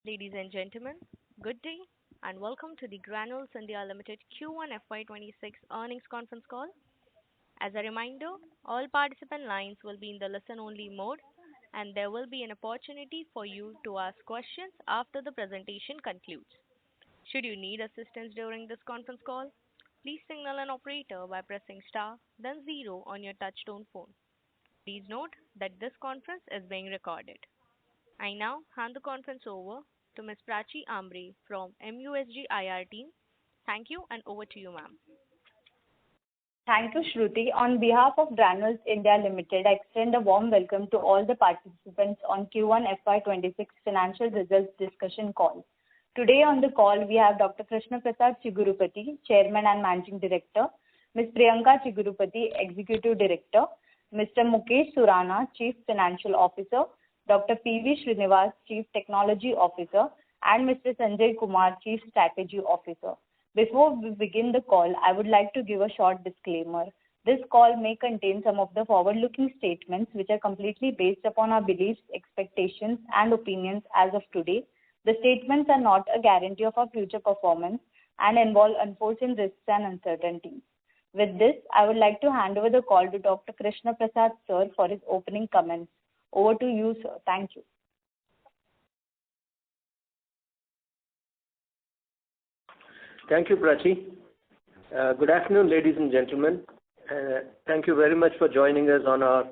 Ladies and gentlemen, good day and welcome to the Granules India Ltd Q1FY26 earnings conference call. As a reminder, all participant lines will be in the listen-only mode and there will be an opportunity for you to ask questions after the presentation concludes. Should you need assistance during this conference call, please signal an operator by pressing star, then zero on your touchtone phone. Please note that this conference is being recorded. I now hand the conference over to Ms. Prachi Ambre from MUSG IR team. Thank you and over to you, ma'am. Thank you, Shruti. On behalf of Granules India Ltd, I extend a warm welcome to all the participants on Q1FY26 financial results discussion call. Today on the call, we have Dr. Krishna Prasad Chigurupati, Chairman and Managing Director, Ms. Priyanka Chigurupati, Executive Director, Mr. Mukesh Surana, Chief Financial Officer, Dr. P.V. Srinivas, Chief Technology Officer, and Mr. Sanjay Kumar, Chief Strategy Officer. Before we begin the call, I would like to give a short disclaimer. This call may contain some of the forward-looking statements which are completely based upon our beliefs, expectations, and opinions as of today. The statements are not a guarantee of our future performance and involve unforeseen risks and uncertainties. With this, I would like to hand over the call to Dr. Krishna Prasad, sir, for his opening comments. Over to you, sir. Thank you. Thank you, Prachi. Good afternoon, ladies and gentlemen. Thank you very much for joining us on our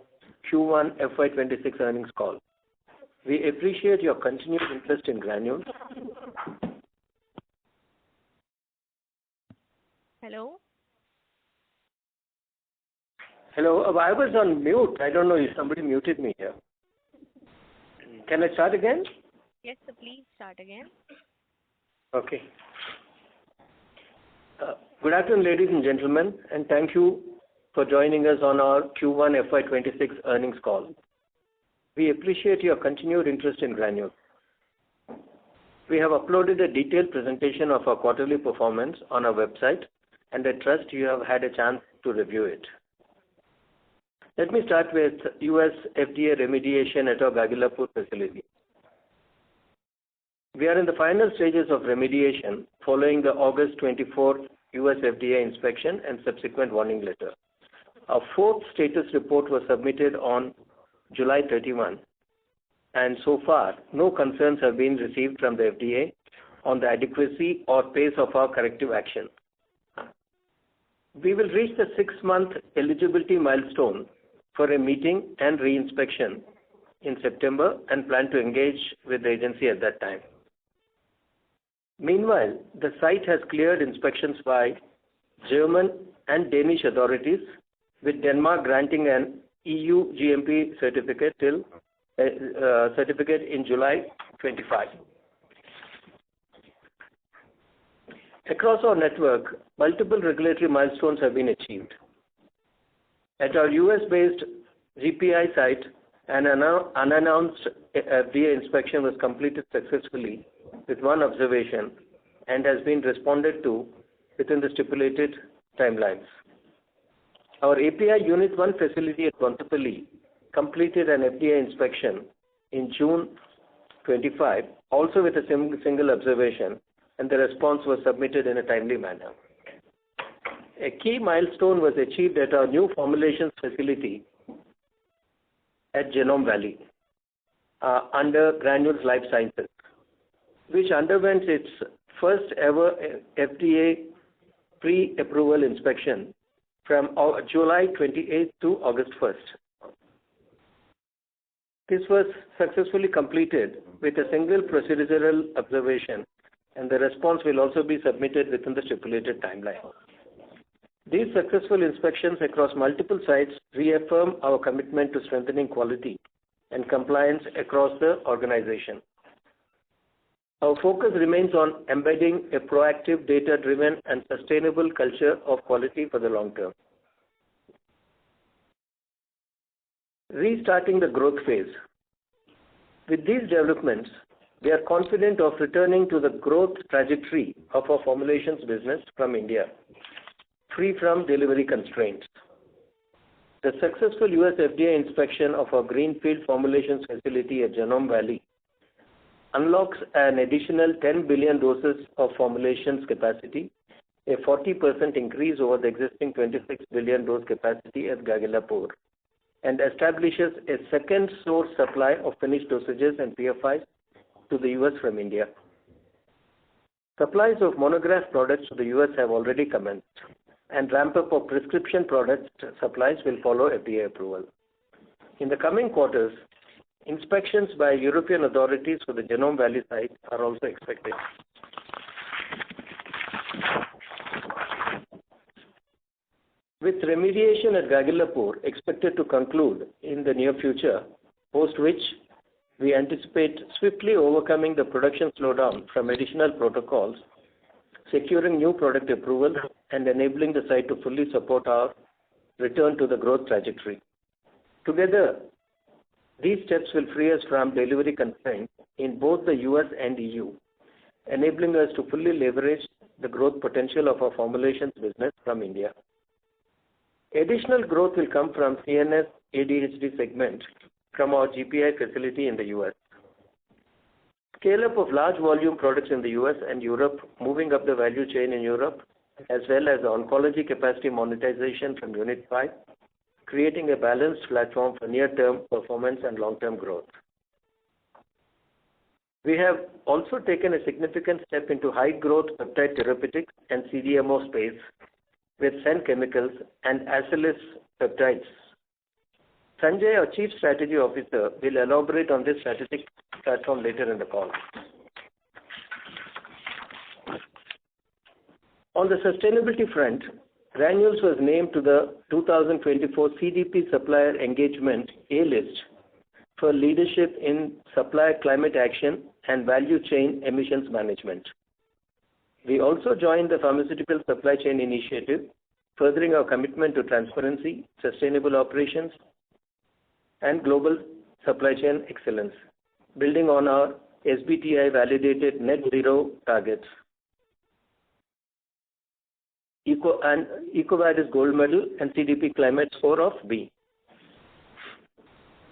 Q1 FY26 earnings call. We appreciate your continued interest in Granules. Hello? Hello, I was on mute. I don't know if somebody muted me here. Can I start again? Yes, sir, please start again. Okay. Good afternoon, ladies and gentlemen, and thank you for joining us on our Q1 FY26 earnings call. We appreciate your continued interest in Granules. We have uploaded a detailed presentation of our quarterly performance on our website, and I trust you have had a chance to review it. Let me start with USFDA remediation at our Gagillapur facility. We are in the final stages of remediation following the August 24th USFDA inspection and subsequent warning letter. Our fourth status report was submitted on July 31, and so far no concerns have been received from the FDA on the adequacy or pace of our corrective action. We will reach the 6-month eligibility milestone for a meeting and re-inspection in September and plan to engage with the agency at that time. Meanwhile, the site has cleared inspections by German and Danish authorities, with Denmark granting an EU GMP certificate in July 25. Across our network, multiple regulatory milestones have been achieved. At our US-based GPI site, an unannounced FDA inspection was completed successfully with one observation and has been responded to within the stipulated timelines. Our API Unit 1 facility at Kontapalli completed an FDA inspection in June 25, also with a single observation, and the response was submitted in a timely manner. A key milestone was achieved at our new formulations facility at Genome Valley under Granules Life Sciences, which underwent its first ever FDA pre-approval inspection from July 28 to August 1st. This was successfully completed with a single procedural observation, and the response will also be submitted within the stipulated timeline. These successful inspections across multiple sites reaffirm our commitment to strengthening quality and compliance across the organization. Our focus remains on embedding a proactive, data-driven, and sustainable culture of quality for the long term. Restarting the growth phase. With these developments, we are confident of returning to the growth trajectory of our formulations business from India, free from delivery constraints. The successful US FDA inspection of our greenfield formulations facility at Genome Valley unlocks an additional 10 billion doses of formulations capacity, a 40% increase over the existing 26 billion dose capacity at Gagillapur, and establishes a second source supply of finished dosages and PFIs to the US from India. Supplies of monograph products to the US have already commenced, and ramp-up of prescription product supplies will follow FDA approval. In the coming quarters, inspections by European authorities for the Genome Valley site are also expected. With remediation at Gagillapur expected to conclude in the near future, post which we anticipate swiftly overcoming the production slowdown from additional protocols, securing new product approval, and enabling the site to fully support our return to the growth trajectory. Together, these steps will free us from delivery constraints in both the US and EU, enabling us to fully leverage the growth potential of our formulations business from India. Additional growth will come from CNS ADHD segment from our GPI facility in the US. Scale-up of large volume products in the US and Europe, moving up the value chain in Europe, as well as oncology capacity monetization from Unit 5, creating a balanced platform for near-term performance and long-term growth. We have also taken a significant step into high-growth peptide therapeutics and CDMO space with Sen Chemicals and Acelys Peptides. Sanjay, our Chief Strategy Officer, will elaborate on this strategic platform later in the call. On the sustainability front, Granules was named to the 2024 CDP Supplier Engagement A-list for leadership in supplier climate action and value chain emissions management. We also joined the Pharmaceutical Supply Chain Initiative, furthering our commitment to transparency, sustainable operations, and global supply chain excellence, building on our SBTi-validated net zero targets. EcoVadis Gold Medal and CDP Climate Score of B.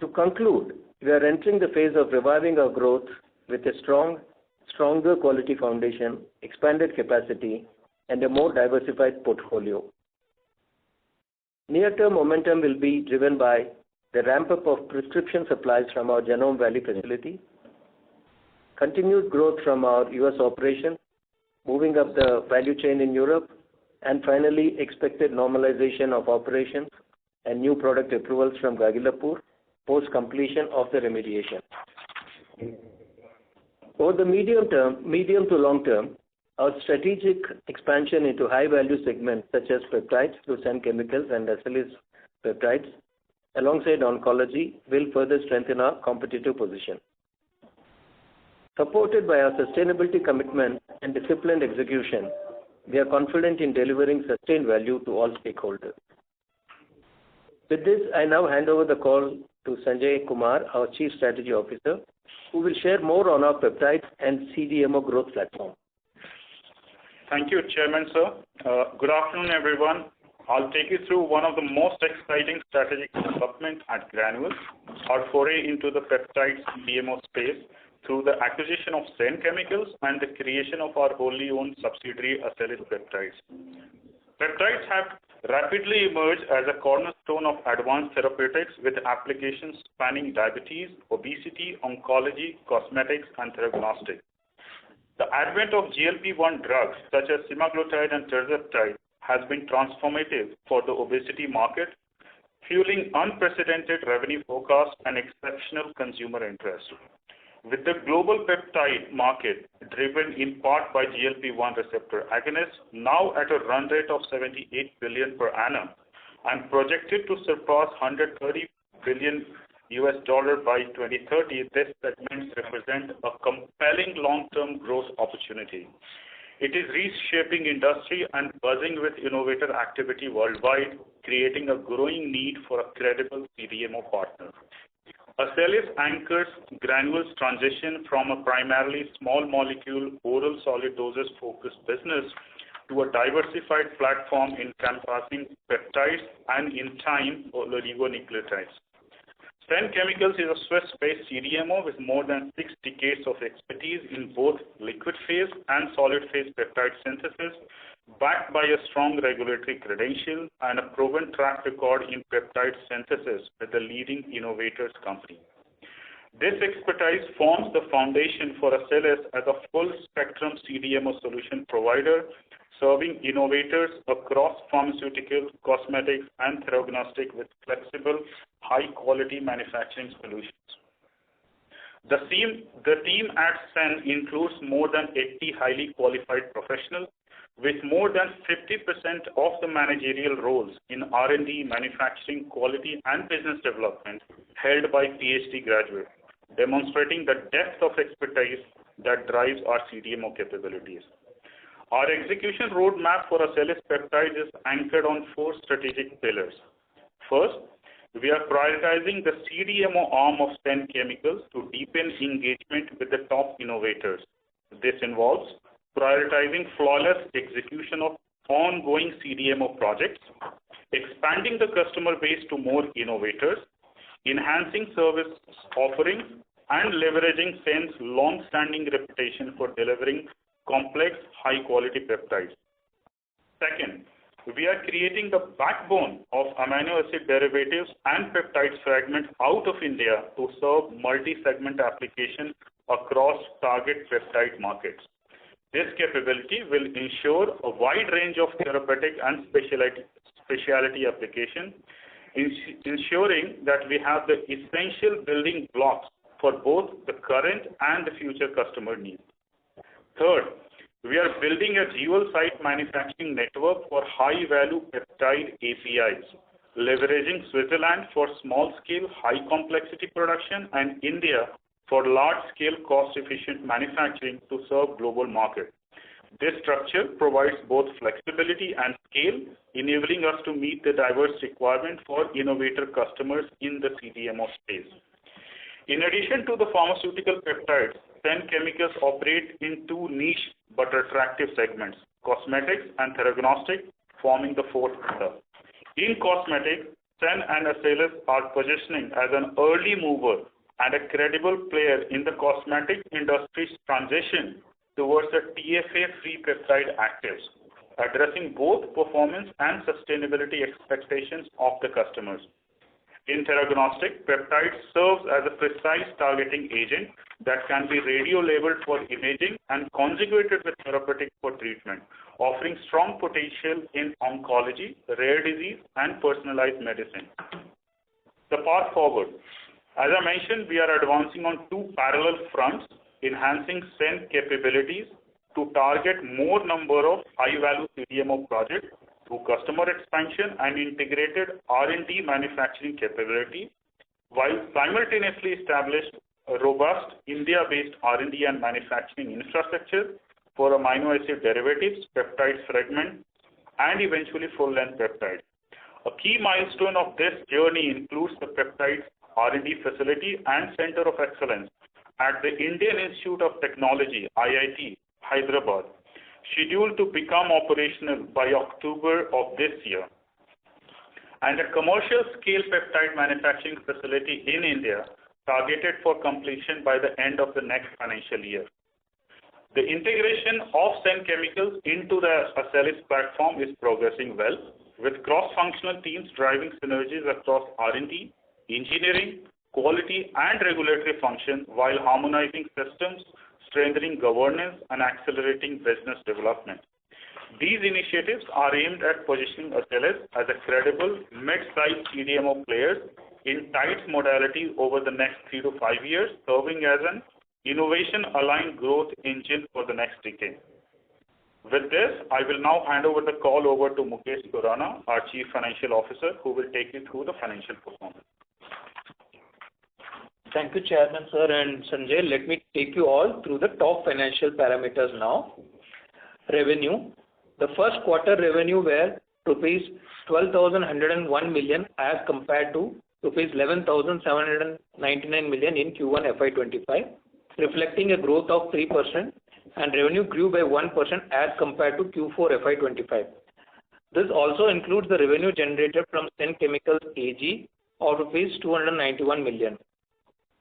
To conclude, we are entering the phase of reviving our growth with a stronger quality foundation, expanded capacity, and a more diversified portfolio. Near-term momentum will be driven by the ramp-up of prescription supplies from our Genome Valley facility, continued growth from our US operations, moving up the value chain in Europe, and finally expected normalization of operations and new product approvals from Gagillapur post-completion of the remediation. Over the medium to long term, our strategic expansion into high-value segments such as peptides through Sen Chemicals and Acelys Peptides, alongside oncology, will further strengthen our competitive position. Supported by our sustainability commitment and disciplined execution, we are confident in delivering sustained value to all stakeholders. With this, I now hand over the call to Sanjay Kumar, our Chief Strategy Officer, who will share more on our peptides and CDMO growth platform. Thank you, Chairman, sir. Good afternoon, everyone. I'll take you through one of the most exciting strategic developments at Granules, our foray into the peptides CDMO space through the acquisition of Sen Chemicals and the creation of our wholly owned subsidiary Acelys Peptides. Peptides have rapidly emerged as a cornerstone of advanced therapeutics with applications spanning diabetes, obesity, oncology, cosmetics, and theragnostics. The advent of GLP-1 drugs such as semaglutide and tirzepatide has been transformative for the obesity market, fueling unprecedented revenue forecasts and exceptional consumer interest. With the global peptide market driven in part by GLP-1 receptor agonists, now at a run rate of $78 billion per annum and projected to surpass $130 billion by 2030, this segment represents a compelling long-term growth opportunity. It is reshaping industry and buzzing with innovator activity worldwide, creating a growing need for a credible CDMO partner. Acelys anchors Granules' transition from a primarily small molecule oral solid doses focused business to a diversified platform encompassing peptides and in time oligonucleotides. Sen Chemicals is a Swiss-based CDMO with more than 6 decades of expertise in both liquid phase and solid phase peptide synthesis, backed by a strong regulatory credential and a proven track record in peptide synthesis with the leading innovators company. This expertise forms the foundation for Acelys as a full-spectrum CDMO solution provider, serving innovators across pharmaceutical, cosmetics, and theragnostic with flexible, high-quality manufacturing solutions. The team at Sen includes more than 80 highly qualified professionals, with more than 50% of the managerial roles in R&D, manufacturing, quality, and business development held by PhD graduates, demonstrating the depth of expertise that drives our CDMO capabilities. Our execution roadmap for Acelys Peptides is anchored on 4 strategic pillars. First, we are prioritizing the CDMO arm of Sen Chemicals to deepen engagement with the top innovators. This involves prioritizing flawless execution of ongoing CDMO projects, expanding the customer base to more innovators, enhancing service offerings, and leveraging Sen's long-standing reputation for delivering complex, high-quality peptides. Second, we are creating the backbone of amino acid derivatives and peptides fragments out of India to serve multi-segment application across target peptide markets. This capability will ensure a wide range of therapeutic and specialty application, ensuring that we have the essential building blocks for both the current and the future customer needs. Third, we are building a dual-site manufacturing network for high-value peptide APIs, leveraging Switzerland for small-scale, high-complexity production and India for large-scale, cost-efficient manufacturing to serve global markets. This structure provides both flexibility and scale, enabling us to meet the diverse requirement for innovator customers in the CDMO space. In addition to the pharmaceutical peptides, Sen Chemicals operate in 2 niche but attractive segments, cosmetics and theragnostic, forming the 4th pillar. In cosmetics, Sen and Acelys are positioning as an early mover and a credible player in the cosmetic industry's transition towards a TFA-free peptide actives, addressing both performance and sustainability expectations of the customers. In theragnostic, peptide serves as a precise targeting agent that can be radio-labeled for imaging and conjugated with therapeutic for treatment, offering strong potential in oncology, rare disease, and personalized medicine. The path forward. As I mentioned, we are advancing on 2 parallel fronts, enhancing Sen capabilities to target more number of high-value CDMO projects through customer expansion and integrated R&D manufacturing capability, while simultaneously establish a robust India-based R&D and manufacturing infrastructure for amino acid derivatives, peptide fragment, and eventually full-length peptide. A key milestone of this journey includes the peptide R&D facility and Center of Excellence at the Indian Institute of Technology, IIT, Hyderabad, scheduled to become operational by October of this year, and a commercial scale peptide manufacturing facility in India targeted for completion by the end of the next financial year. The integration of Sen Chemicals into the Acelys platform is progressing well, with cross-functional teams driving synergies across R&D, engineering, quality, and regulatory functions while harmonizing systems, strengthening governance, and accelerating business development. These initiatives are aimed at positioning Acelys as a credible mid-sized CDMO player in tight modality over the next 3 to 5 years, serving as an innovation-aligned growth engine for the next decade. With this, I will now hand over the call over to Mukesh Surana, our Chief Financial Officer, who will take you through the financial performance. Thank you, Chairman, sir, and Sanjay. Let me take you all through the top financial parameters now. Revenue. The first quarter revenue were rupees 12,101 million as compared to rupees 11,799 million in Q1 FY25, reflecting a growth of 3%, and revenue grew by 1% as compared to Q4 FY25. This also includes the revenue generated from Sen Chemicals AG of rupees 291 million.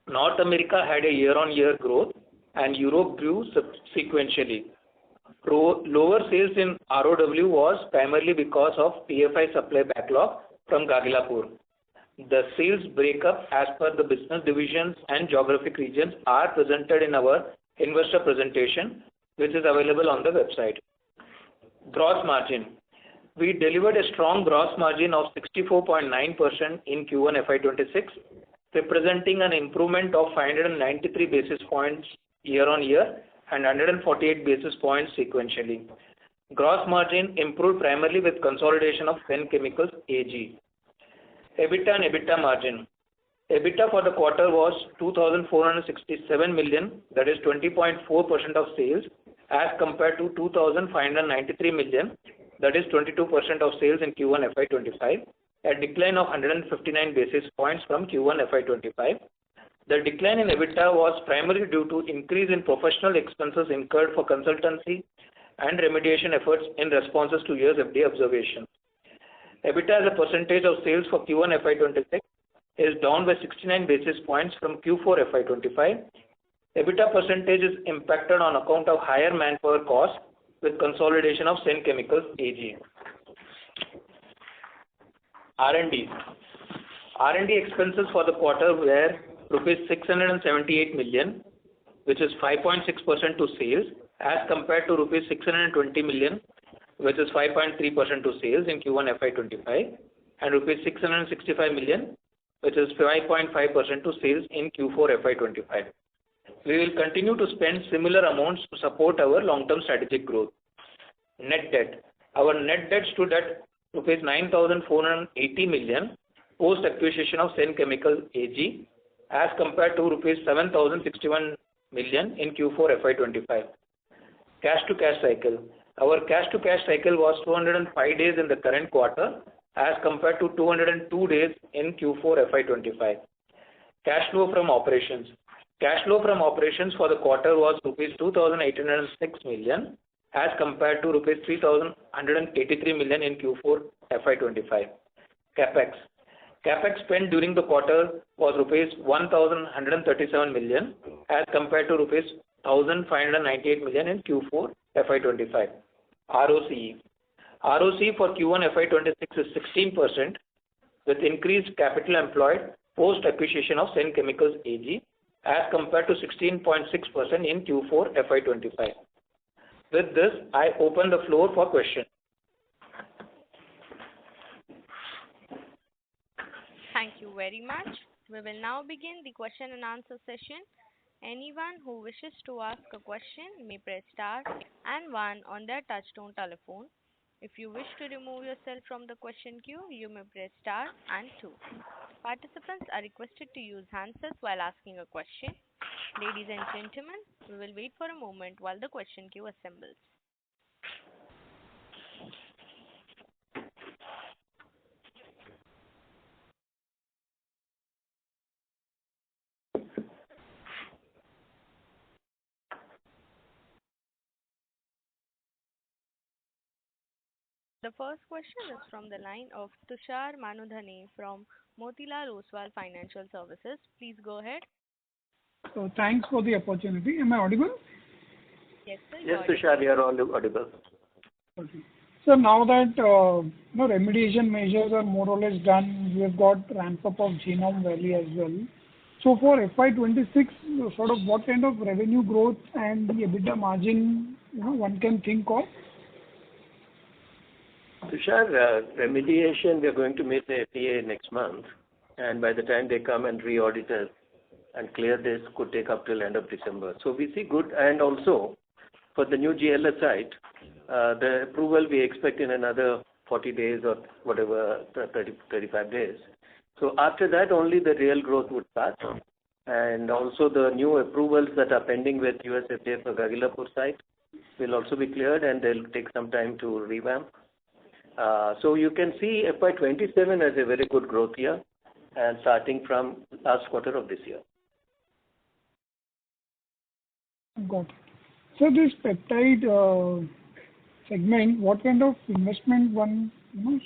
North America had a year-on-year growth and Europe grew sequentially. Lower sales in ROW was primarily because of PFI supply backlog from Gagillapur. The sales breakup as per the business divisions and geographic regions are presented in our investor presentation, which is available on the website. Gross margin. We delivered a strong gross margin of 64.9% in Q1FY26, representing an improvement of 593 basis points year-on-year and 148 basis points sequentially. Gross margin improved primarily with consolidation of Senn Chemicals AG. EBITDA and EBITDA margin. EBITDA for the quarter was 2,467 million, that is 20.4% of sales, as compared to 2,593 million, that is 22% of sales in Q1 FY25, a decline of 159 basis points from Q1 FY25. The decline in EBITDA was primarily due to increase in professional expenses incurred for consultancy and remediation efforts in responses to USFDA observations. EBITDA as a percentage of sales for Q1 FY26 is down by 69 basis points from Q4 FY25. EBITDA percentage is impacted on account of higher manpower costs with consolidation of Senn Chemicals AG. R&D. R&D expenses for the quarter were rupees 678 million, which is 5.6% to sales, as compared to rupees 620 million, which is 5.3% to sales in Q1 FY25, and rupees 665 million, which is 5.5% to sales in Q4 FY25. We will continue to spend similar amounts to support our long-term strategic growth. Net debt. Our net debt stood at rupees 9,480 million post acquisition of Senn Chemicals AG, as compared to rupees 7,061 million in Q4 FY25. Cash to cash cycle. Our cash to cash cycle was 205 days in the current quarter, as compared to 202 days in Q4 FY25. Cash flow from operations. Cash flow from operations for the quarter was rupees 2,806 million, as compared to rupees 3,183 million in Q4 FY25. CapEx. CapEx spent during the quarter was rupees 1,137 million, as compared to rupees 1,598 million in Q4 FY25. ROCE. ROCE for Q1 FY26 is 16%, with increased capital employed post acquisition of Senn Chemicals AG, as compared to 16.6% in Q4 FY25. With this, I open the floor for questions. Thank you very much. We will now begin the question and answer session. Anyone who wishes to ask a question may press star and one on their touchtone telephone. If you wish to remove yourself from the question queue, you may press star and two. Participants are requested to use handsets while asking a question. Ladies and gentlemen, we will wait for a moment while the question queue assembles. The first question is from the line of Tushar Manudhane from Motilal Oswal Financial Services. Please go ahead. So thanks for the opportunity. Am I audible? Yes, sir. Yes, Tushar, you are all audible. Okay. So now that remediation measures are more or less done, we have got ramp up of Genome Valley as well. So for FY26, sort of what kind of revenue growth and the EBITDA margin one can think of? Tushar, remediation, we are going to meet the FDA next month, and by the time they come and re-audit us and clear this, could take up till end of December. So we see good, and also for the new GLS site, the approval we expect in another 40 days or whatever, 35 days. So after that, only the real growth would start. And also the new approvals that are pending with USFDA for Gagillapur site will also be cleared, and they'll take some time to revamp. So you can see FY27 as a very good growth year, and starting from last quarter of this year. Got it. So this peptide segment, what kind of investment one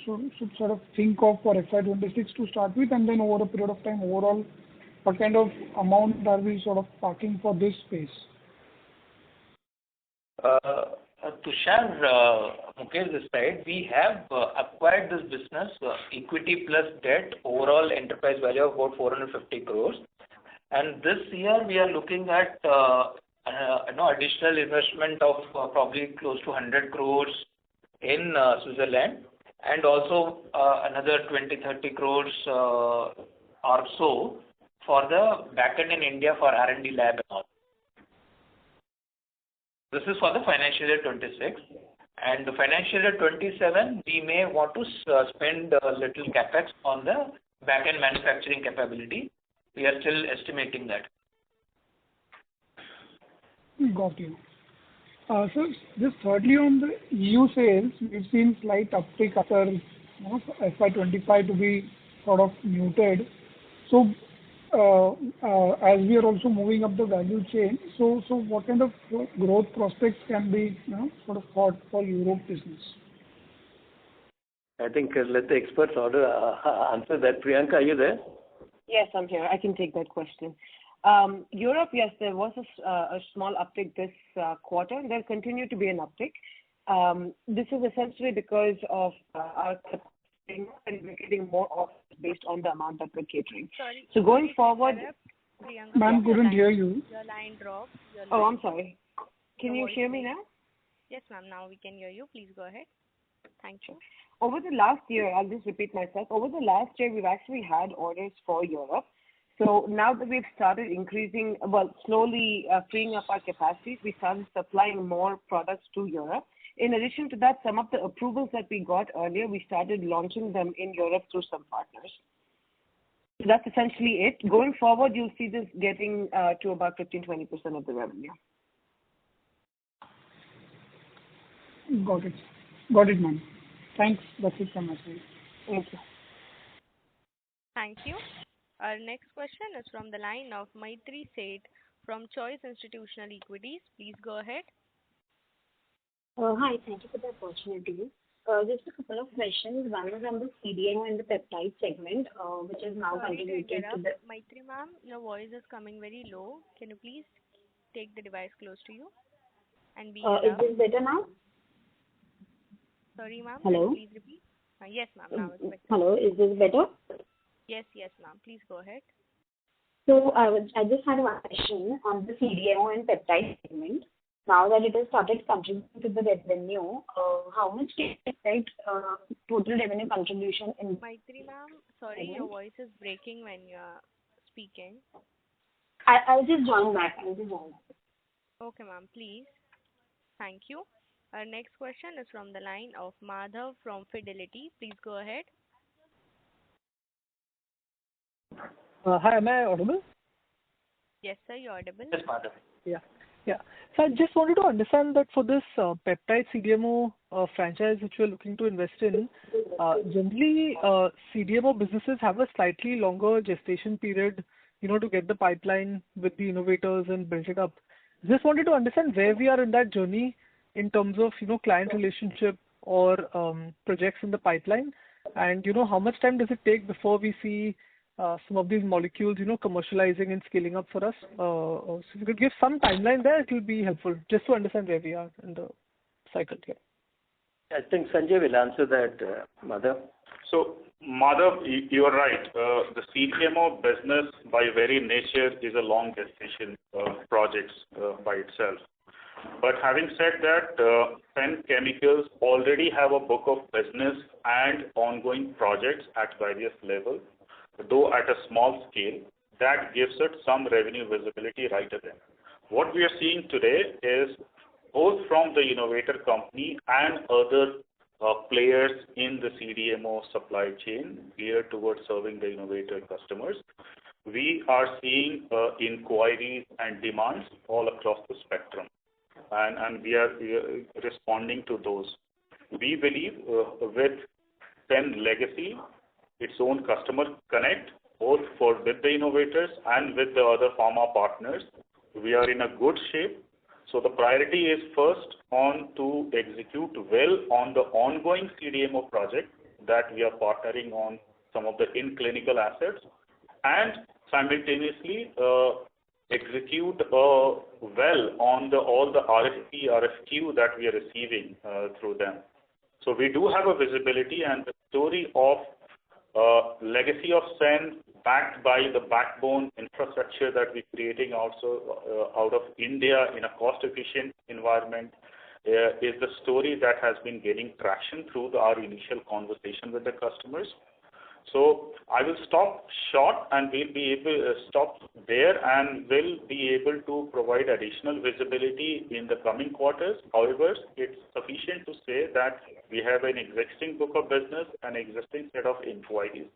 should sort of think of for FY26 to start with, and then over a period of time, overall, what kind of amount are we sort of parking for this space? Tushar, Mukesh this side, we have acquired this business, equity plus debt, overall enterprise value of about 450 crores. And this year we are looking at additional investment of probably close to 100 crores in Switzerland, and also another 20-30 crores or so for the backend in India for R&D lab and all. This is for the financial year 26. And the financial year 27, we may want to spend a little capex on the back-end manufacturing capability. We are still estimating that. Got you. So just thirdly, on the EU sales, we've seen slight uptick after FY25 to be sort of muted. So as we are also moving up the value chain, so what kind of growth prospects can be sort of thought for Europe business? I think let the experts answer that. Priyanka, are you there? Yes, I'm here. I can take that question. Europe, yes, there was a small uptick this quarter, and there'll continue to be an uptick. This is essentially because of our and we're getting more offers based on the amount that we're catering. Sorry. So going forward, Priyanka, Ma'am, couldn't hear you. Your line dropped. Oh, I'm sorry. Can you hear me now? Yes, ma'am. Now we can hear you. Please go ahead. Thank you. Over the last year, I'll just repeat myself. Over the last year, we've actually had orders for Europe. So now that we've started increasing, slowly freeing up our capacities, we started supplying more products to Europe. In addition to that, some of the approvals that we got earlier, we started launching them in Europe through some partners. So that's essentially it. Going forward, you'll see this getting to about 15-20% of the revenue. Got it. Got it, ma'am. Thanks. That's it from my side. Thank you. Thank you. Our next question is from the line of Maitri Seth from Choice Institutional Equities. Please go ahead. Hi, thank you for the opportunity. Just a couple of questions. One is on the CDMO and the peptide segment, which is now contributed to the... Maitri ma'am, your voice is coming very low. Can you please take the device close to you and be Is this better now? Sorry, ma'am. Hello? Please repeat. Yes, ma'am. Now it's better. Hello, is this better? Yes, ma'am. Please go ahead. So I just had one question on the CDMO and peptide segment. Now that it has started contributing to the revenue, how much can you expect total revenue contribution in? Maitri ma'am, sorry, your voice is breaking when you are speaking. I'll just join back. Okay, ma'am, please. Thank you. Our next question is from the line of Madhav from Fidelity. Please go ahead. Hi, am I audible? Yes, sir, you're audible. Yes, Madhav. Yeah. So I just wanted to understand that for this peptide CDMO franchise which we're looking to invest in, generally CDMO businesses have a slightly longer gestation period, to get the pipeline with the innovators and build it up. Just wanted to understand where we are in that journey in terms of, client relationship or projects in the pipeline, and, how much time does it take before we see some of these molecules, commercializing and scaling up for us. So if you could give some timeline there, it will be helpful just to understand where we are in the cycle here. I think Sanjay will answer that, Madhav. So, Madhav, you are right. The CDMO business, by very nature, is a long gestation projects by itself. But having said that, Penn Chemicals already have a book of business and ongoing projects at various levels, though at a small scale. That gives it some revenue visibility right away. What we are seeing today is both from the innovator company and other players in the CDMO supply chain geared towards serving the innovator customers. We are seeing inquiries and demands all across the spectrum, and we are responding to those. We believe with Penn Legacy, its own customer connect, both with the innovators and with the other pharma partners, we are in a good shape. So the priority is first on to execute well on the ongoing CDMO project that we are partnering on some of the in-clinical assets, and simultaneously execute well on all the RFP, RFQ that we are receiving through them. So we do have a visibility, and the story of legacy of Sen backed by the backbone infrastructure that we're creating also out of India in a cost-efficient environment is the story that has been gaining traction through our initial conversation with the customers. So I will stop short and we'll be able to stop there, and will be able to provide additional visibility in the coming quarters. However, it's sufficient to say that we have an existing book of business, an existing set of inquiries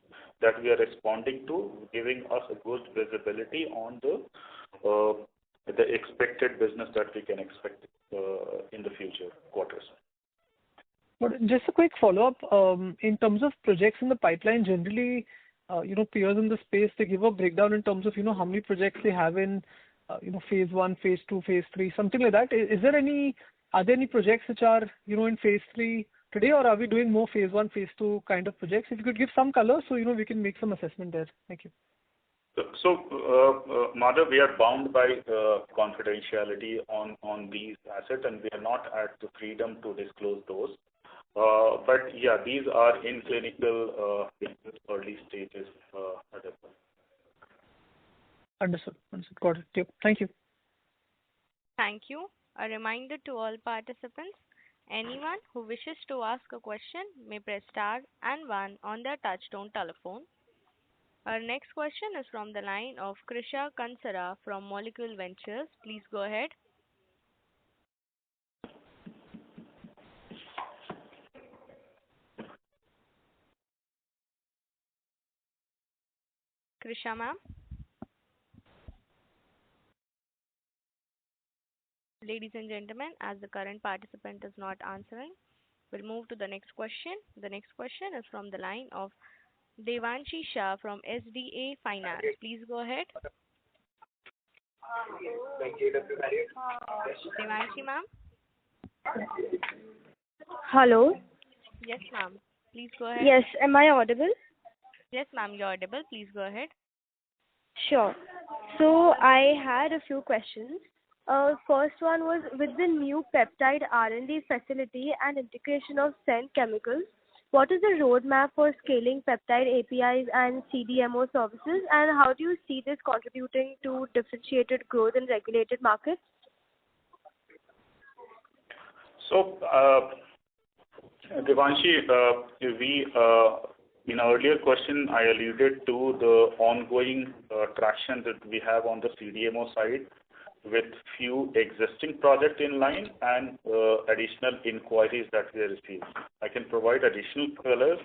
that we are responding to, giving us a good visibility on the expected business that we can expect in the future quarters. But just a quick follow-up, in terms of projects in the pipeline, generally, peers in the space, they give a breakdown in terms of, how many projects they have in, phase 1, phase 2, phase 3, something like that. Are there any projects which are, in phase 3 today, or are we doing more phase 1, phase 2 kind of projects? If you could give some color so, we can make some assessment there. Thank you. So, Madhav, we are bound by confidentiality on these assets, and we are not at the freedom to disclose those. But yeah, these are in clinical early stages at this point. Understood. Got it. Yep. Thank you. Thank you. A reminder to all participants, anyone who wishes to ask a question may press star and 1 on their touchtone telephone. Our next question is from the line of Krisha Kansara from Molecule Ventures. Please go ahead. Krisha ma'am. Ladies and gentlemen, as the current participant is not answering, we'll move to the next question. The next question is from the line of Devanshi Shah from SDA Finance. Please go ahead. Devanshi ma'am. Hello. Yes ma'am. Please go ahead. Yes, am I audible? Yes ma'am, you're audible. Please go ahead. Sure. So I had a few questions. First one was, with the new peptide R&D facility and integration of Sen Chemicals, what is the roadmap for scaling peptide APIs and CDMO services, and how do you see this contributing to differentiated growth in regulated markets? So, Devanshi, in our earlier question, I alluded to the ongoing traction that we have on the CDMO side, with few existing projects in line and additional inquiries that we are receiving. I can provide additional color,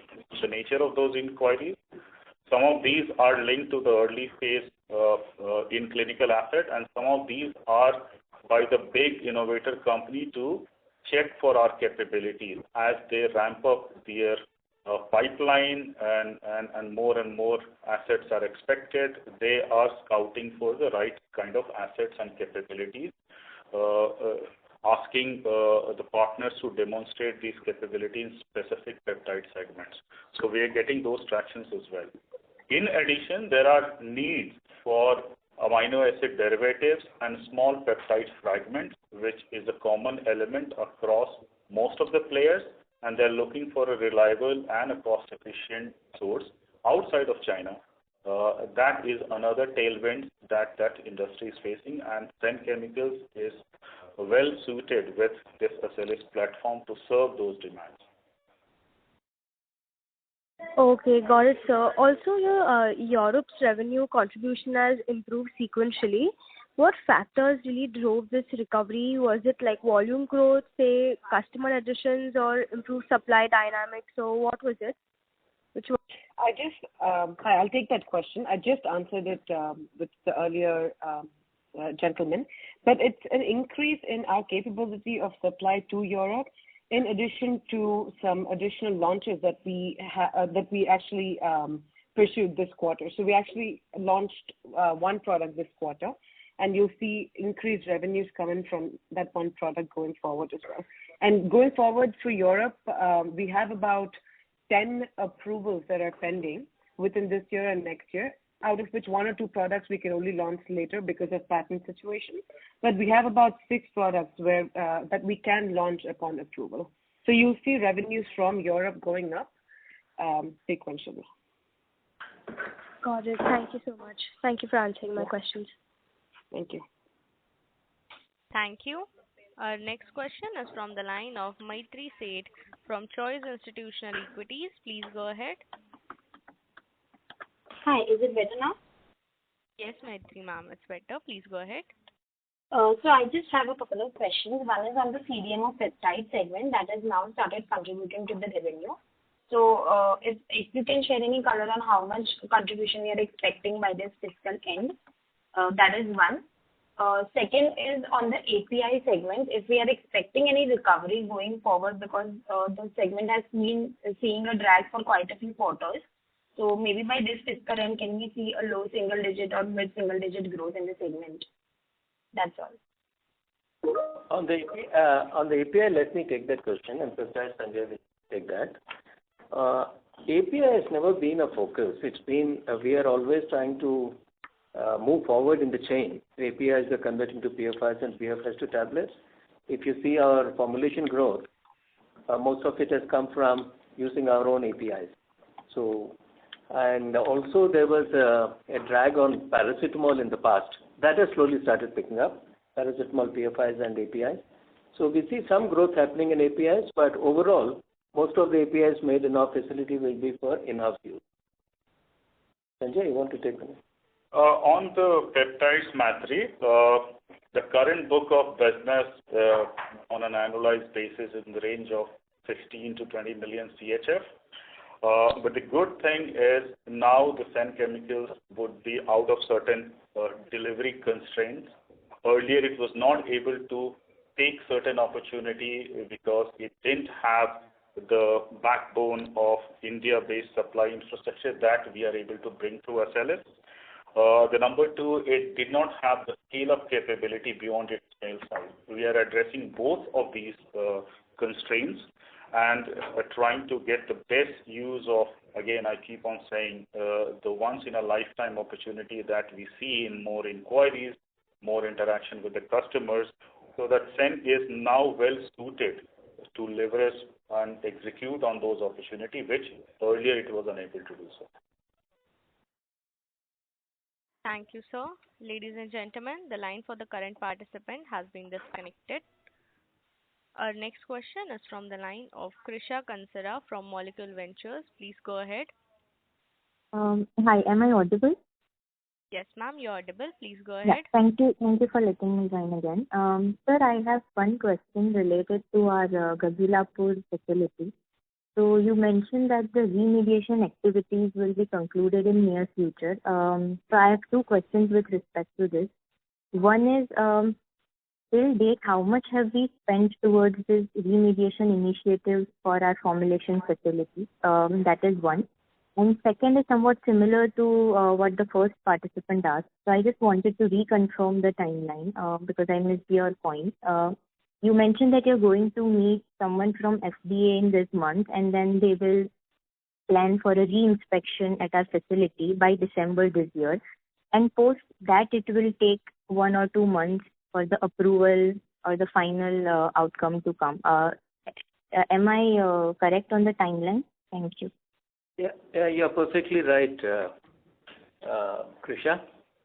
the nature of those inquiries. Some of these are linked to the early phase in clinical asset, and some of these are by the big innovator company to check for our capabilities as they ramp up their pipeline, and more assets are expected. They are scouting for the right kind of assets and capabilities, asking the partners to demonstrate these capabilities in specific peptide segments. So we are getting those tractions as well. In addition, there are needs for amino acid derivatives and small peptide fragments, which is a common element across most of the players, and they're looking for a reliable and a cost-efficient source outside of China. That is another tailwind that industry is facing, and Sen Chemicals is well suited with this SLS platform to serve those demands. Okay, got it, sir. Also, Europe's revenue contribution has improved sequentially. What factors really drove this recovery? Was it like volume growth, say, customer additions, or improved supply dynamics? So what was it? Which one? Hi, I'll take that question. I just answered it with the earlier gentleman. But it's an increase in our capability of supply to Europe, in addition to some additional launches that we actually pursued this quarter. So we actually launched one product this quarter, and you'll see increased revenues coming from that one product going forward as well. And going forward through Europe, we have about 10 approvals that are pending within this year and next year, out of which 1 or 2 products we can only launch later because of patent situation. But we have about 6 products where that we can launch upon approval. So you'll see revenues from Europe going up sequentially. Got it. Thank you so much. Thank you for answering my questions. Thank you. Thank you. Our next question is from the line of Maitri Seth from Choice Institutional Equities. Please go ahead. Hi, is it better now? Yes, Maitri ma'am, it's better. Please go ahead. So I just have a couple of questions. One is on the CDMO peptide segment that has now started contributing to the revenue. So if you can share any color on how much contribution we are expecting by this fiscal end, that is one. Second is on the API segment, if we are expecting any recovery going forward because the segment has been seeing a drag for quite a few quarters. So maybe by this fiscal end, can we see a low single digit or mid single digit growth in the segment? That's all. On the API, let me take that question, and Prakash Sanjay will take that. API has never been a focus. It's been we are always trying to move forward in the chain. APIs are converting to PFIs and PFIs to tablets. If you see our formulation growth, most of it has come from using our own APIs. So, and also there was a drag on paracetamol in the past. That has slowly started picking up, paracetamol, PFIs and APIs. So we see some growth happening in APIs, but overall, most of the APIs made in our facility will be for in-house use. Sanjay, you want to take them? On the peptides, Maitri, the current book of business on an annualized basis is in the range of 15 to 20 million CHF. But the good thing is now the Sen Chemicals would be out of certain delivery constraints. Earlier, it was not able to take certain opportunity because it didn't have the backbone of India-based supply infrastructure that we are able to bring through SLS. The number two, it did not have the scale-up capability beyond its scale size. We are addressing both of these constraints and trying to get the best use of, again, I keep on saying, the once-in-a-lifetime opportunity that we see in more inquiries, more interaction with the customers, so that Sen is now well suited to leverage and execute on those opportunities, which earlier it was unable to do so. Thank you, sir. Ladies and gentlemen, the line for the current participant has been disconnected. Our next question is from the line of Krisha Kansara from Molecule Ventures. Please go ahead. Hi, am I audible? Yes, ma'am, you're audible. Please go Yeah, ahead. thank you. Thank you for letting me join again. Sir, I have one question related to our Gagillapur facility. So you mentioned that the remediation activities will be concluded in near future. So I have two questions with respect to this. One is, till date, how much have we spent towards this remediation initiative for our formulation facility? That is one. And second is somewhat similar to what the first participant asked. So I just wanted to reconfirm the timeline because I missed your point. You mentioned that you're going to meet someone from FDA in this month, and then they will plan for a re-inspection at our facility by December this year. And post that, it will take 1 or 2 months for the approval or the final outcome to come. Am I correct on the timeline? Thank you. Yeah, you're perfectly right, Krisha,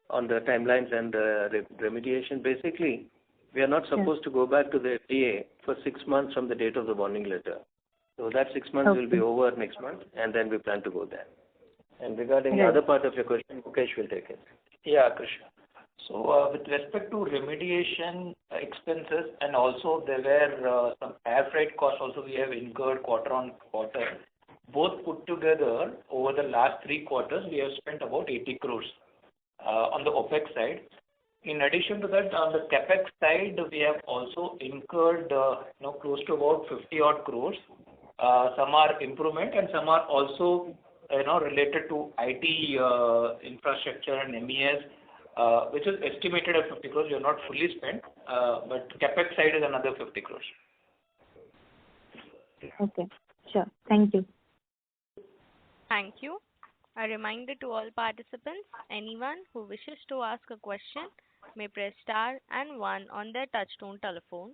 on the timelines and the remediation. Basically, we are not supposed to go back to the FDA for 6 months from the date of the warning letter. So that 6 months will be over next month, and then we plan to go there. And regarding the other part of your question, Mukesh will take it. Yeah, Krisha. So with respect to remediation expenses, and also there were some air freight costs also we have incurred quarter on quarter. Both put together, over the last 3 quarters, we have spent about 80 crores on the OPEX side. In addition to that, on the CAPEX side, we have also incurred close to about 50 odd crores. Some are improvement and some are also related to IT infrastructure and MES, which is estimated at 50 crores. We have not fully spent, but CAPEX side is another 50 crores. Okay, sure. Thank you. Thank you. A reminder to all participants, anyone who wishes to ask a question may press star and one on their touchtone telephone.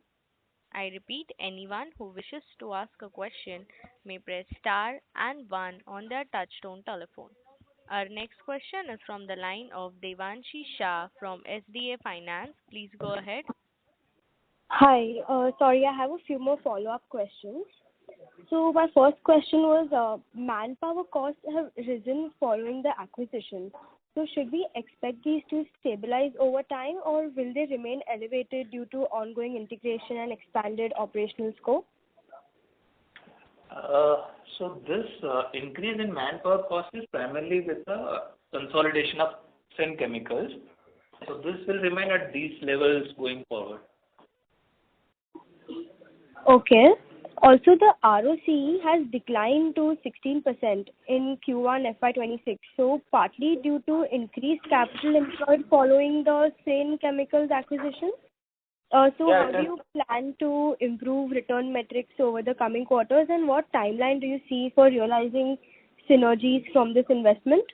I repeat, anyone who wishes to ask a question may press star and one on their touchtone telephone. Our next question is from the line of Devanshi Shah from SDA Finance. Please go ahead. Hi. Sorry, I have a few more follow-up questions. So my first question was, manpower costs have risen following the acquisition. So should we expect these to stabilize over time, or will they remain elevated due to ongoing integration and expanded operational scope? So this increase in manpower cost is primarily with the consolidation of Sen Chemicals. So this will remain at these levels going forward. Okay. Also, the ROCE has declined to 16% in Q1FY26. So partly due to increased capital employed following the Sen Chemicals acquisition. How do you plan to improve return metrics over the coming quarters, and what timeline do you see for realizing synergies from this investment?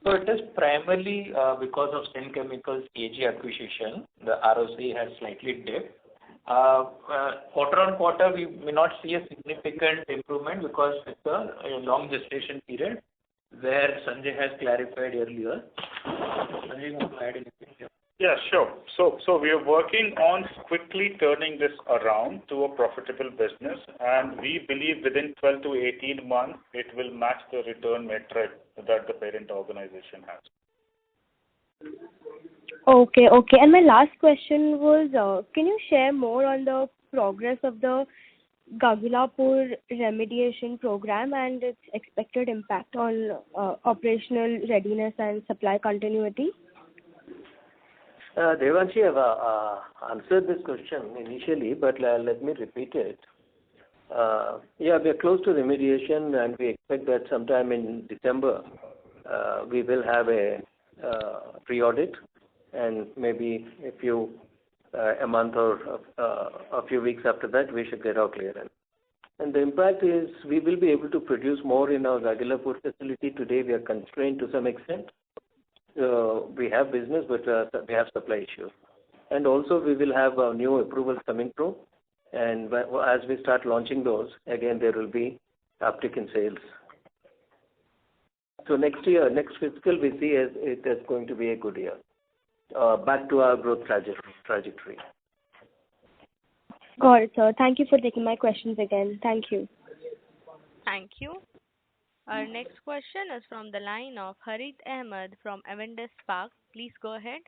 So it is primarily because of Sen Chemicals AG acquisition. The ROCE has slightly dipped. Quarter on quarter, we may not see a significant improvement because it's a long gestation period where Sanjay has clarified earlier. Sanjay, you want to add anything here? Yeah, sure. So we are working on quickly turning this around to a profitable business, and we believe within 12 to 18 months it will match the return metric that the parent organization has. Okay. And my last question was, can you share more on the progress of the Gagulapur remediation program and its expected impact on operational readiness and supply continuity? Devanshi, I've answered this question initially, but let me repeat it. We are close to remediation, and we expect that sometime in December we will have a pre-audit, and maybe a month or a few weeks after that we should get our clearance. And the impact is we will be able to produce more in our Gagulapur facility. Today we are constrained to some extent. We have business, but we have supply issues. And also we will have new approvals coming through. And as we start launching those, again, there will be uptick in sales. So next fiscal, we see it is going to be a good year. Back to our growth trajectory. Got it, sir. Thank you for taking my questions again. Thank you. Thank you. Our next question is from the line of Harith Ahmed from Avendus Spark. Please go ahead.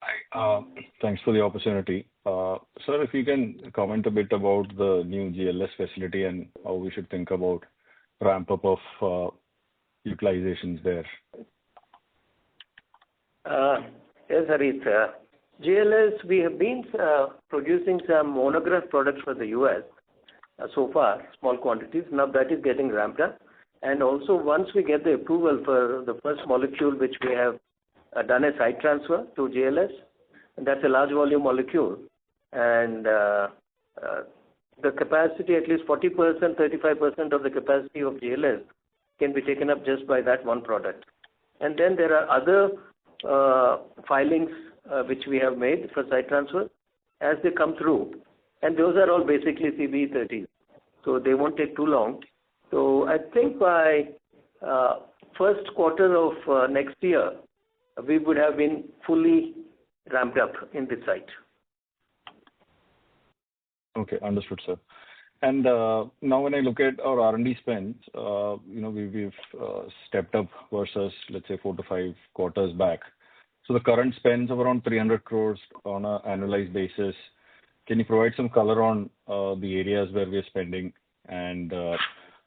Hi. Thanks for the opportunity. Sir, if you can comment a bit about the new GLS facility and how we should think about ramp-up of utilizations there. Yes, Harith. GLS, we have been producing some monograph products for the US so far, small quantities. Now that is getting ramped up. And also once we get the approval for the first molecule, which we have done a site transfer to GLS, and that's a large volume molecule. And the capacity, at least 40%, 35% of the capacity of GLS can be taken up just by that one product. And then there are other filings which we have made for site transfer as they come through. And those are all basically CBE-30. So they won't take too long. So I think by first quarter of next year, we would have been fully ramped up in this site. Okay, understood, sir. And now when I look at our R&D spends, we've stepped up versus, let's say, 4 to 5 quarters back. So the current spends of around 300 crores on an annualized basis. Can you provide some color on the areas where we are spending, and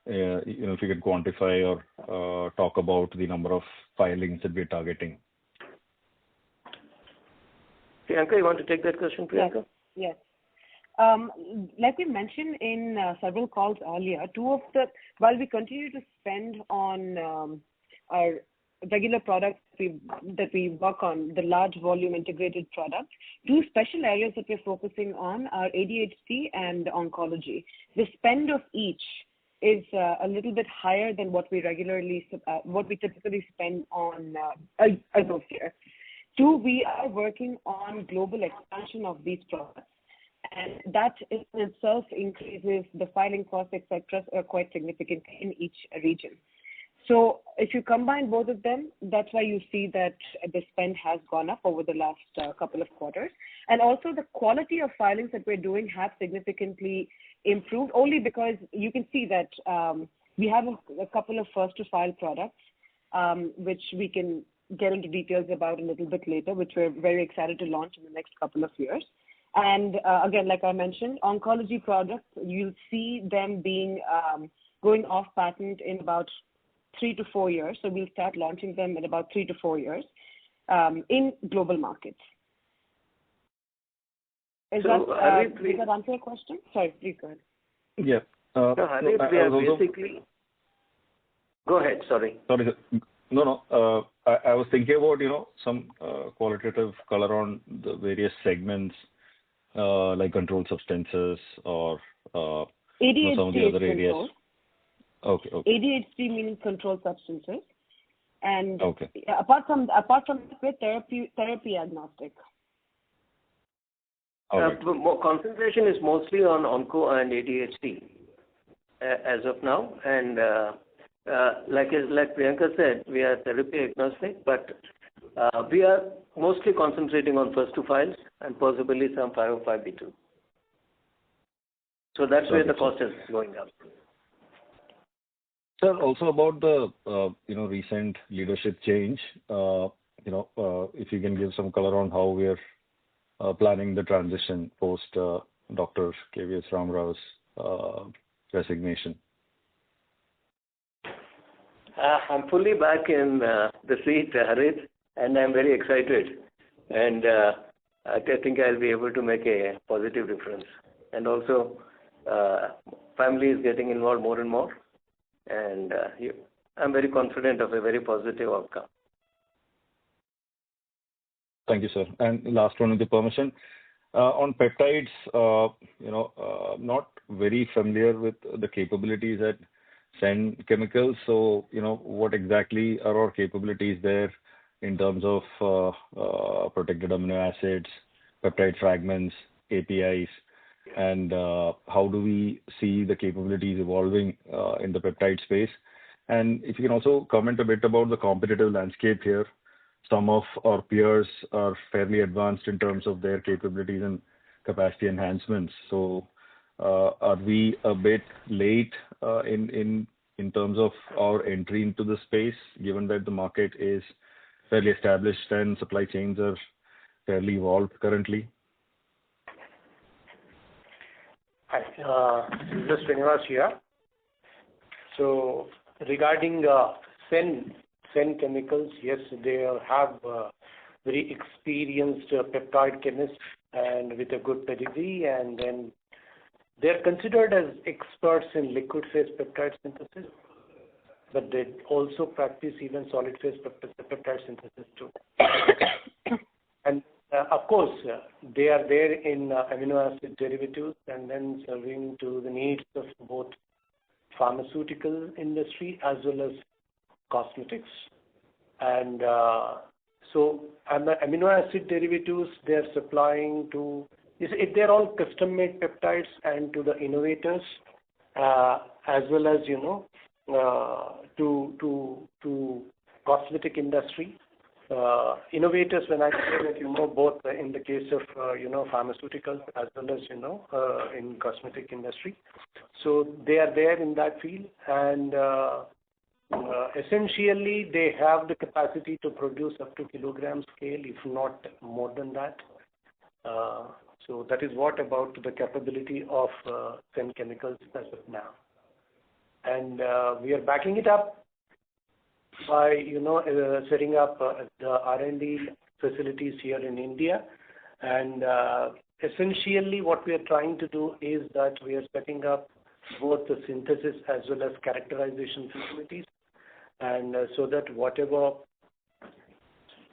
if you could quantify or talk about the number of filings that we are targeting? Priyanka, you want to take that question, Priyanka? Yes. Like we mentioned in several calls earlier, while we continue to spend on our regular products that we work on, the large volume integrated products, 2 special areas that we're focusing on are ADHD and oncology. The spend of each is a little bit higher than what we typically spend on a dossier. Two, we are working on global expansion of these products, and that in itself increases the filing costs, etc., quite significantly in each region. So if you combine both of them, that's why you see that the spend has gone up over the last couple of quarters. And also the quality of filings that we're doing have significantly improved, only because you can see that we have a couple of first-to-file products, which we can get into details about a little bit later, which we're very excited to launch in the next couple of years. And again, like I mentioned, oncology products, you'll see them being going off patent in about 3 to 4 years. So we'll start launching them in about 3 to 4 years in global markets. Does that answer your question? Sorry, please go ahead. Yeah. Harith, we are basically... Go ahead, sorry. Sorry, sir. No. I was thinking about, some qualitative color on the various segments, like controlled substances or ADHD some of the other areas. Controlled. Okay. ADHD meaning controlled substances. And okay. apart from that, therapy agnostic. Right. Concentration is mostly on onco and ADHD as of now, and like Priyanka said, we are therapy agnostic, but we are mostly concentrating on first to files and possibly some 505(b)(2). So that's where the cost is going up. Sir, also about the recent leadership change, if you can give some color on how we are planning the transition post Dr. KVS Ram Rao's resignation. I'm fully back in the seat, Harith, and I'm very excited. And I think I'll be able to make a positive difference. And also, family is getting involved more and more. And I'm very confident of a very positive outcome. Thank you, sir. And last one with the permission. On peptides, not very familiar with the capabilities at Sen Chemicals. So, what exactly are our capabilities there in terms of protected amino acids, peptide fragments, APIs, and how do we see the capabilities evolving in the peptide space? And if you can also comment a bit about the competitive landscape here. Some of our peers are fairly advanced in terms of their capabilities and capacity enhancements. So are we a bit late in terms of our entry into the space, given that the market is fairly established and supply chains are fairly evolved currently? Hi, this is Srinivas here. So regarding Sen Chemicals, yes, they have very experienced peptide chemists and with a good pedigree, and then they're considered as experts in liquid phase peptide synthesis, but they also practice even solid phase peptide synthesis too. And of course, they are there in amino acid derivatives and then serving to the needs of both pharmaceutical industry as well as cosmetics. And so amino acid derivatives, they are supplying to, they're all custom-made peptides and to the innovators as well as, to cosmetic industry. Innovators, when I say that, both in the case of, pharmaceuticals as well as, in cosmetic industry. So they are there in that field, and essentially they have the capacity to produce up to kilogram scale, if not more than that. So that is what about the capability of Sen Chemicals as of now. And we are backing it up by, setting up the R&D facilities here in India. And essentially what we are trying to do is that we are setting up both the synthesis as well as characterization facilities. And so that whatever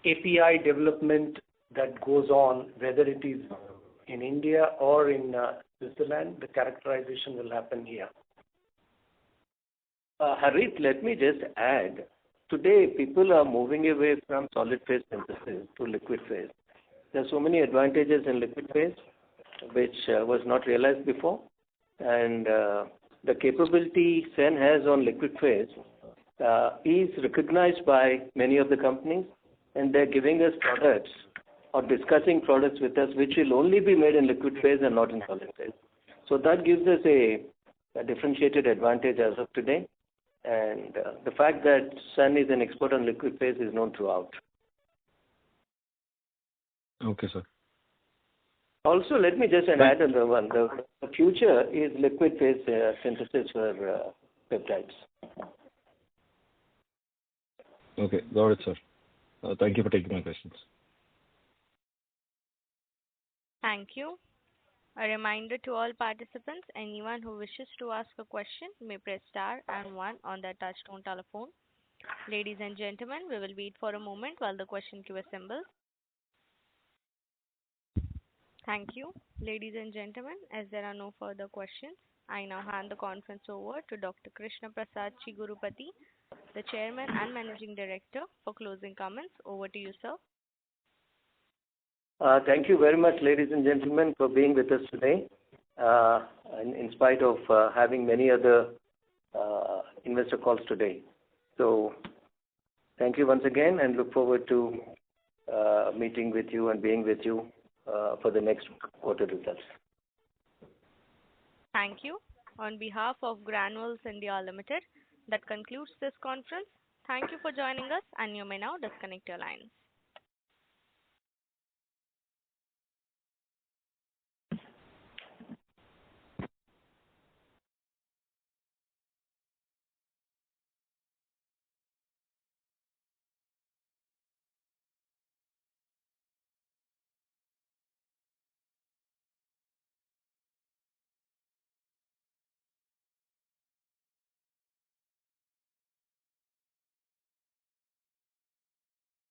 API development that goes on, whether it is in India or in Switzerland, the characterization will happen here. Harit, let me just add. Today, people are moving away from solid phase synthesis to liquid phase. There are so many advantages in liquid phase, which was not realized before. And the capability Sen has on liquid phase is recognized by many of the companies, and they're giving us products or discussing products with us which will only be made in liquid phase and not in solid phase. So that gives us a differentiated advantage as of today. And the fact that Sun is an expert on liquid phase is known throughout. Okay, sir. Also, let me just add another one. The future is liquid phase synthesis for peptides. Okay, got it, sir. Thank you for taking my questions. Thank you. A reminder to all participants, anyone who wishes to ask a question may press star and one on their touchtone telephone. Ladies and gentlemen, we will wait for a moment while the question queue assembles. Thank you. Ladies and gentlemen, as there are no further questions, I now hand the conference over to Dr. Krishna Prasad Chigurupati, the Chairman and Managing Director, for closing comments. Over to you, sir. Thank you very much, ladies and gentlemen, for being with us today, in spite of having many other investor calls today. So thank you once again, and look forward to meeting with you and being with you for the next quarter results. Thank you. On behalf of Granules India Ltd, that concludes this conference. Thank you for joining us, and you may now disconnect your lines.